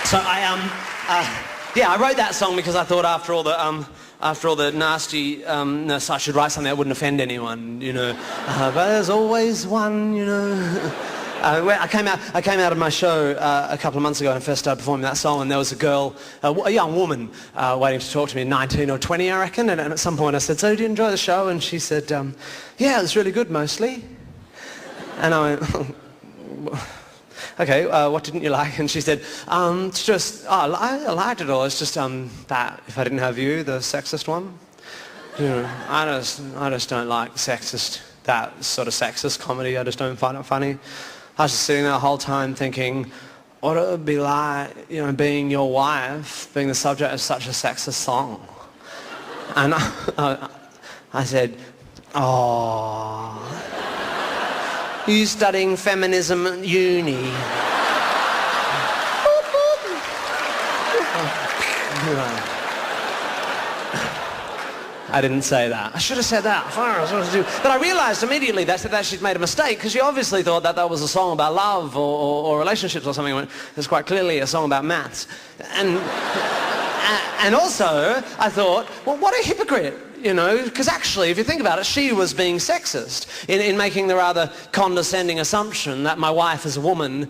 So yeah, I wrote that song because I thought after all the nastiness, I should write something that wouldn't offend anyone, you know. But there's always one, you know. I came out of my show a couple of months ago and first started performing that song, and there was a girl, a young woman, waiting to talk to me, 19 or 20, I reckon. And at some point I said, "So, do you enjoy the show?" And she said, "Yeah, it was really good, mostly." And I went, "Okay, what didn't you like?" And she said, "It's just, I liked it all. It's just that If I Didn't Have You, the sexist one. You know, I just don't like that sort of sexist comedy. I just don't find it funny." I was just sitting there the whole time thinking, what it would be like, you know, being your wife, being the subject of such a sexist song. And I said, "Oh, you studying feminism at uni?" I didn't say that. I should have said that. But I realised immediately that she'd made a mistake, because she obviously thought that was a song about love or relationships or something. It's quite clearly a song about maths. And also, I thought, well, what a hypocrite, you know, because actually, if you think about it, she was being sexist in making the rather condescending assumption that my wife as a woman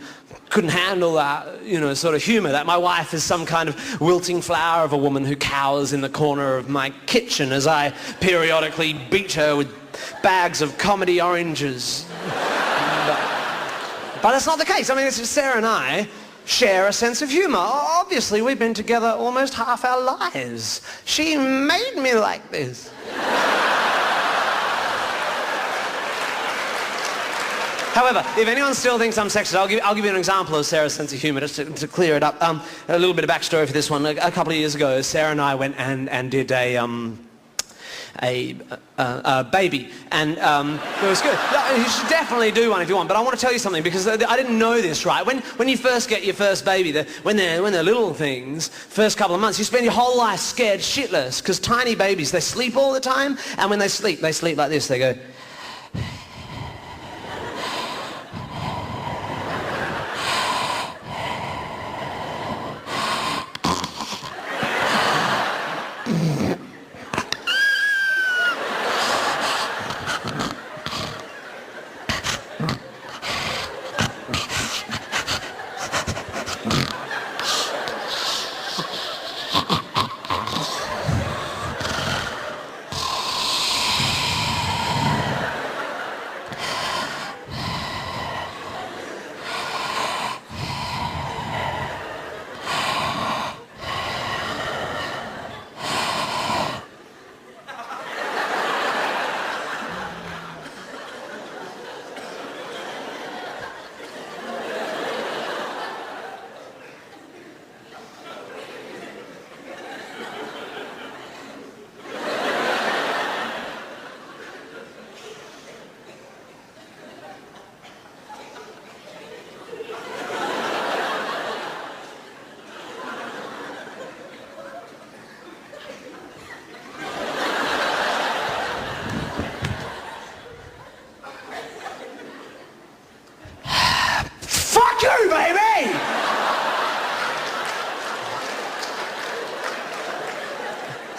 couldn't handle that, you know, sort of humour, that my wife is some kind of wilting flower of a woman who cowers in the corner of my kitchen as I periodically beat her with bags of comedy oranges. But that's not the case. I mean, Sarah and I share a sense of humour. Obviously, we've been together almost half our lives. She made me like this. However, if anyone still thinks I'm sexist, I'll give you an example of Sarah's sense of humour, just to clear it up. A little bit of backstory for this one. A couple of years ago, Sarah and I went and did a baby, and it was good. You should definitely do one if you want, but I want to tell you something, because I didn't know this, right? When you first get your first baby, when they're little things, first couple of months, you spend your whole life scared shitless, because tiny babies, they sleep all the time, and when they sleep like this. They go...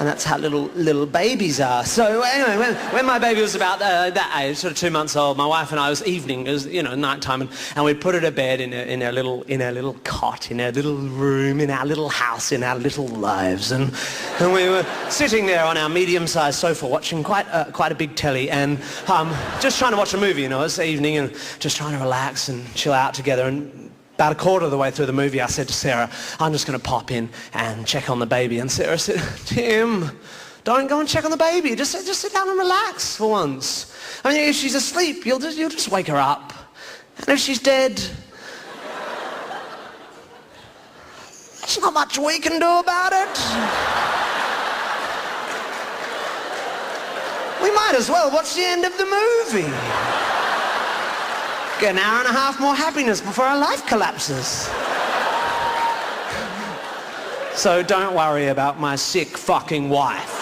And that's how little babies are. So anyway, when my baby was about that age, sort of 2 months old, my wife and I, it was evening, it was, you know, night time, and we put her to bed in our little cot, in our little room, in our little house, in our little lives, and we were sitting there on our medium-sized sofa watching quite a big telly, and just trying to watch a movie, you know. It's evening and just trying to relax and chill out together. And about a quarter of the way through the movie, I said to Sarah, "I'm just going to pop in and check on the baby." And Sarah said, "Tim, don't go and check on the baby. Just sit down and relax for once. I mean, if she's asleep, you'll just wake her up. And if she's dead, there's not much we can do about it. We might as well watch the end of the movie. Get an hour and a half more happiness before our life collapses. So don't worry about my sick fucking wife."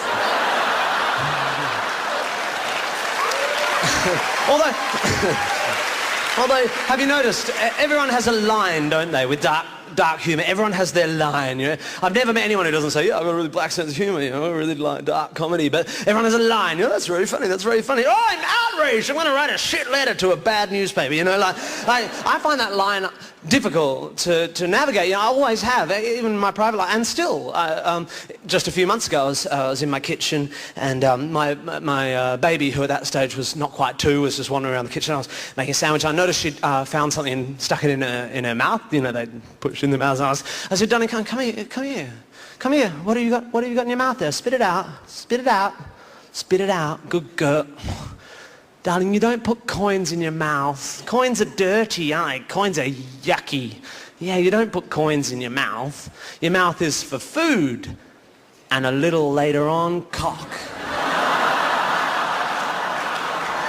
Although, have you noticed, everyone has a line, don't they, with dark dark humour. Everyone has their line, you know. I've never met anyone who doesn't say, yeah, I've got a really black sense of humour, you know, I really like dark comedy, but everyone has a line, you know, that's really funny, that's very funny. Oh, I'm outraged, I'm going to write a shit letter to a bad newspaper, you know, like I find that line difficult to navigate. You know, I always have, even in my private life, and still. Just a few months ago, I was in my kitchen, and my baby, who at that stage was not quite 2, was just wandering around the kitchen. I was making a sandwich. I noticed she'd found something and stuck it in her mouth. You know, they'd push in the mouth. And I said, darling, come here. What have you got? What have you got in your mouth there? Spit it out. Spit it out. Spit it out. Good girl. Darling, you don't put coins in your mouth. Coins are dirty, aren't they? Coins are yucky. Yeah, you don't put coins in your mouth. Your mouth is for food. And a little later on, cock.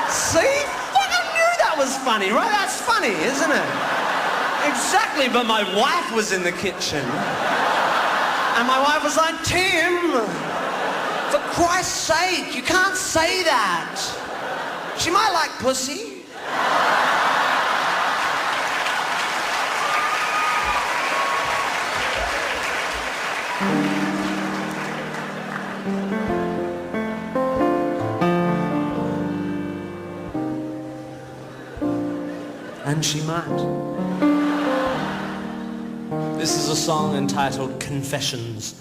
See? Fucking knew that was funny, right? That's funny, isn't it? Exactly, but my wife was in the kitchen. And my wife was like, Tim, for Christ's sake, you can't say that. She might like pussy. And she might. This is a song entitled Confessions.